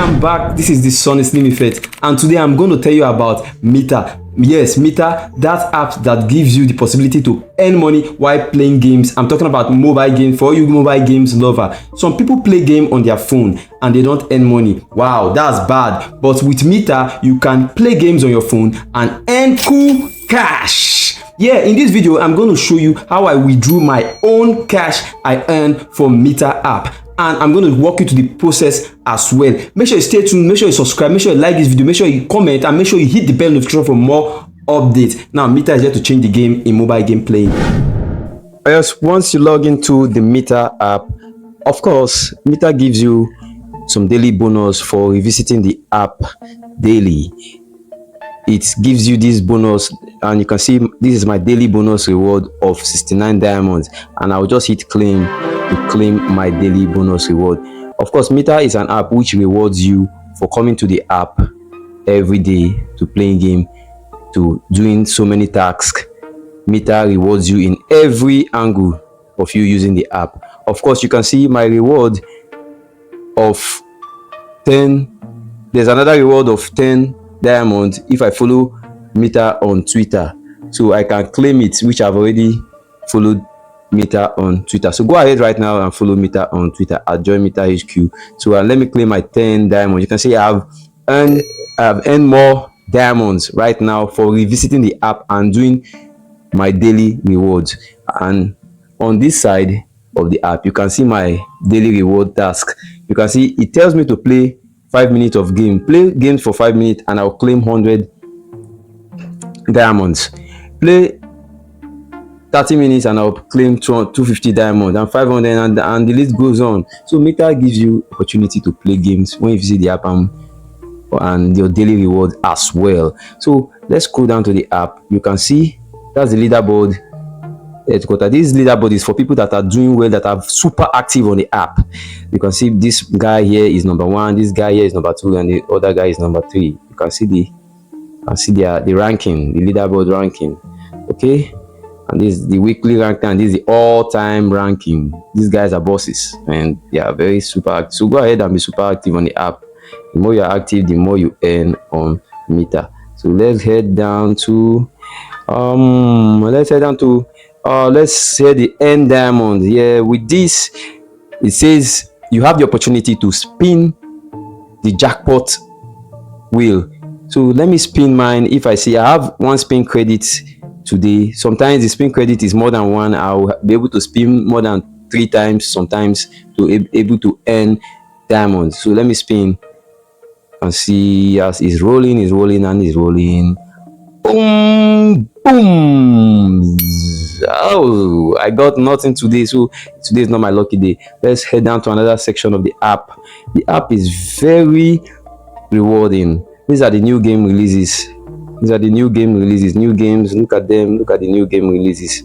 am back. This is the sunnyslim effect, and today I'm going to tell you about MITA. Yes, MITA, that app that gives you the possibility to earn money while playing games. I'm talking about mobile games. For you mobile games lover, some people play game on their phone and they don't earn money. Wow, that's bad. But with MITA, you can play games on your phone and earn cool cash. Yeah, in this video I'm going to show you how I withdrew my own cash I earned from MITA app, and I'm going to walk you through the process as well. Make sure you stay tuned, make sure you subscribe, make sure you like this video, make sure you comment, and make sure you hit the bell notification for more updates. Now MITA is here to change the game in mobile game playing. Yes, once you log into the MITA app, of course MITA gives you some daily bonus for revisiting the app daily. It gives you this bonus, and you can see this is my daily bonus reward of 69 diamonds, and I'll just hit claim to claim my daily bonus reward. Of course, MITA is an app which rewards you for coming to the app every day to playing game, to doing so many tasks. MITA rewards you in every angle of you using the app. Of course, you can see my reward of 10. There's another reward of 10 diamonds if I follow MITA on Twitter, so I can claim it, which I've already followed MITA on Twitter. So go ahead right now and follow MITA on Twitter at join MITA HQ. So let me claim my 10 diamonds. You can see I've earned more diamonds right now for revisiting the app and doing my daily rewards. And on this side of the app, you can see my daily reward task. You can see it tells me to play 5 minutes of game. Play games for 5 minutes and I'll claim 100 diamonds. Play 30 minutes and I'll claim 250 diamonds and 500, and the list goes on. So MITA gives you opportunity to play games when you visit the app and your daily reward as well. So let's scroll down to the app. You can see that's the leaderboard. This leaderboard is for people that are doing well, that are super active on the app. You can see this guy here is number 1, this guy here is number 2, and the other guy is number 3. You can see the ranking, the leaderboard ranking. Okay, and this is the weekly ranking, and this is the all-time ranking. These guys are bosses and they are very super active. So go ahead and be super active on the app. The more you're active, the more you earn on MITA. So let's head down to let's say the end diamond. Yeah, with this it says you have the opportunity to spin the jackpot wheel. So let me spin mine. If I see I have 1 spin credit today, sometimes the spin credit is more than 1, I'll be able to spin more than 3 times sometimes to be able to earn diamonds. So let me spin and see as it's rolling, and it's rolling. Boom, boom. Oh, I got nothing today, so today is not my lucky day. Let's head down to another section of the app. The app is very rewarding. These are the new game releases. New games. Look at them. Look at the new game releases.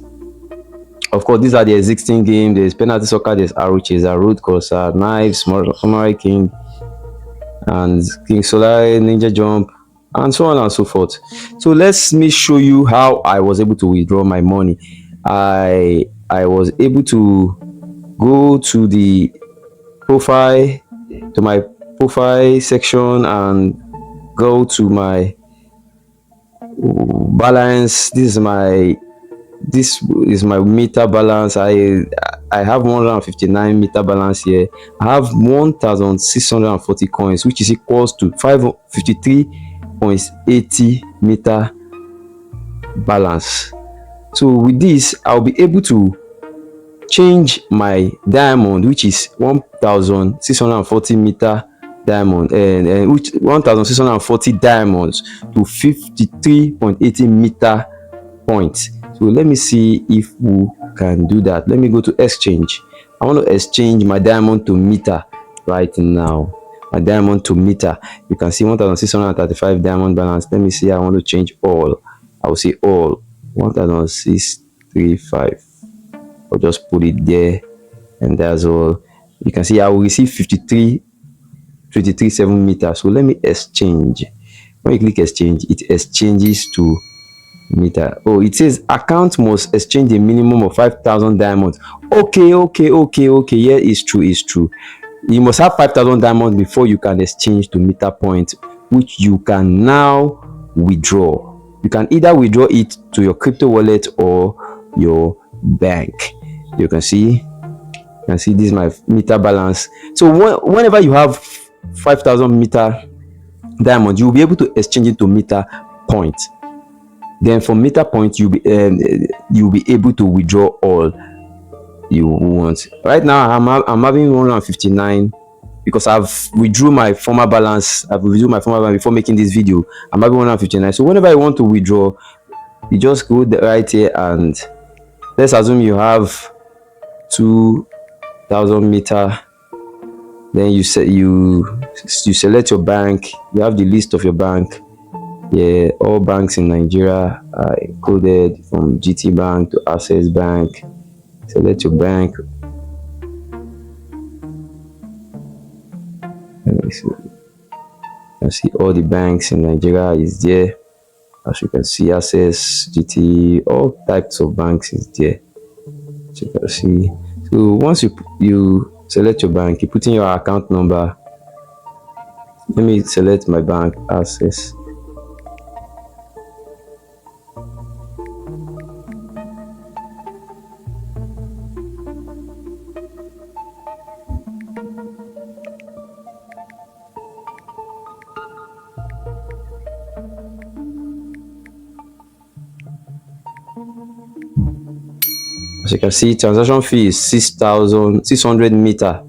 Of course, these are the existing games. There's penalty soccer, there's arrow chaser, road crosser, knives, samurai king, and king solar, ninja jump, and so on and so forth. So let me show you how I was able to withdraw my money. I was able to go to the profile, to my profile section, and go to my balance. This is my MITA balance. I have 159 MITA balance here. I have 1,640 coins, which is equals to 553.80 MITA balance. So with this, I'll be able to change my diamond, which is 1,640 MITA diamond, and which 1,640 diamonds to 53.80 MITA points. So let me see if we can do that. Let me go to exchange. I want to exchange my diamond to MITA right now. My diamond to MITA. You can see 1,635 diamond balance. Let me see. I want to change all. I will say all 1,635. I'll just put it there, and that's all. You can see I will receive 23.7 MITA. So let me exchange. When you click exchange, it exchanges to MITA. Oh, it says account must exchange a minimum of 5,000 diamonds. Okay. Yeah, it's true. You must have 5,000 diamonds before you can exchange to MITA points, which you can now withdraw. You can either withdraw it to your crypto wallet or your bank. You can see this is my MITA balance. So whenever you have 5,000 MITA diamonds, you'll be able to exchange it to MITA points. Then from MITA points, you'll be able to withdraw all you want. Right now I'm having 159 because I've withdrew my former balance. Before making this video. I'm having 159. So whenever I want to withdraw, you just go right here, and let's assume you have 2,000 MITA. Then you select your bank. You have the list of your bank. Yeah, all banks in Nigeria are included, from GT Bank to Access Bank. Select your bank. Let me see. You can see all the banks in Nigeria is there. As you can see, Access, GT, all types of banks is there. So you can see. So once you select your bank, you put in your account number. Let me select my bank, Access. As you can see, transaction fee is 6,600 MITA.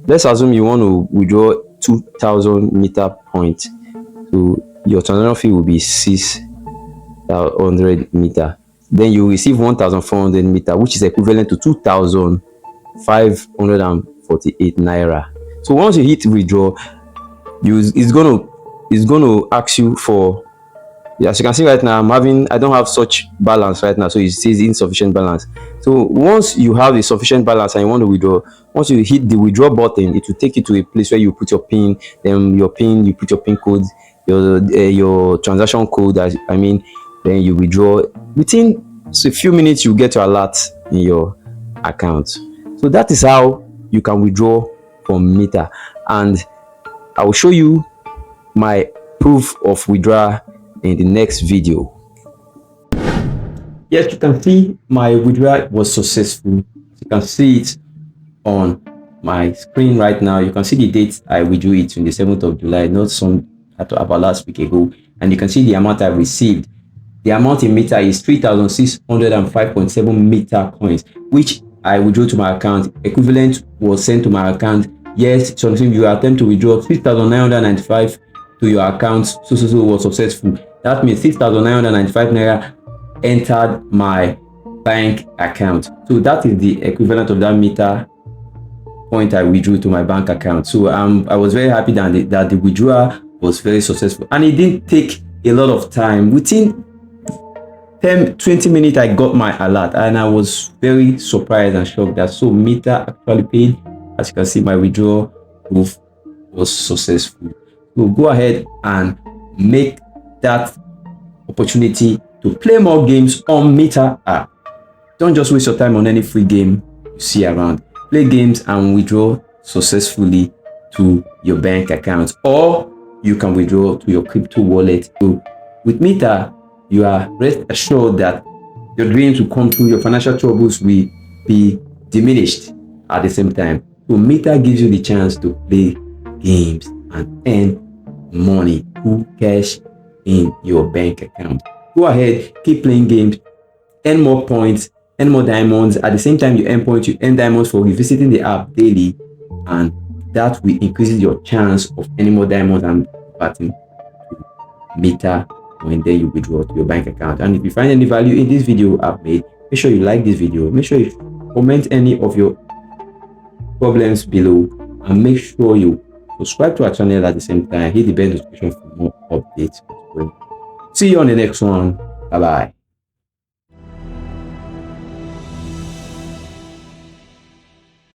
Let's assume you want to withdraw 2,000 MITA points. So your transaction fee will be 600 MITA. Then you receive 1,400 MITA, which is equivalent to 2,548 naira. So once you hit withdraw, it's gonna ask you for. As you can see right now, I don't have such balance right now, so it says insufficient balance. So once you have a sufficient balance and you want to withdraw, once you hit the withdraw button, it will take you to a place where you put your pin. Then you put your pin code, your transaction code. Then you withdraw. Within a few minutes, you get your alert in your account. So that is how you can withdraw from MITA, and I will show you my proof of withdrawal in the next video. Yes, you can see my withdrawal was successful. You can see it on my screen right now. You can see the date I withdrew it on the 7th of July, not about last week ago, and you can see the amount I received. The amount in MITA is 3,605.7 MITA coins, which I withdrew to my account. Equivalent was sent to my account. Yes, something you attempt to withdraw 6,995 to your account, so was successful. That means 6,995 naira entered my bank account. So that is the equivalent of that MITA point I withdrew to my bank account. So I was very happy that the withdrawal was very successful, and it didn't take a lot of time. Within 10-20 minutes I got my alert, and I was very surprised and shocked that MITA actually paid. As you can see, my withdrawal proof was successful. So go ahead and make that opportunity to play more games on MITA app. Don't just waste your time on any free game you see around. Play games and withdraw successfully to your bank account, or you can withdraw to your crypto wallet. So with MITA, you are rest assured that your dreams will come true, your financial troubles will be diminished at the same time. So MITA gives you the chance to play games and earn money through cash in your bank account. Go ahead, keep playing games, earn more points, earn more diamonds. At the same time you earn points, you earn diamonds for revisiting the app daily, and that will increase your chance of earning more diamonds and parting to MITA when then you withdraw to your bank account. And if you find any value in this video I've made, make sure you like this video, make sure you comment any of your problems below, and make sure you subscribe to our channel at the same time. Hit the bell notification for more updates. See you on the next one. Bye bye.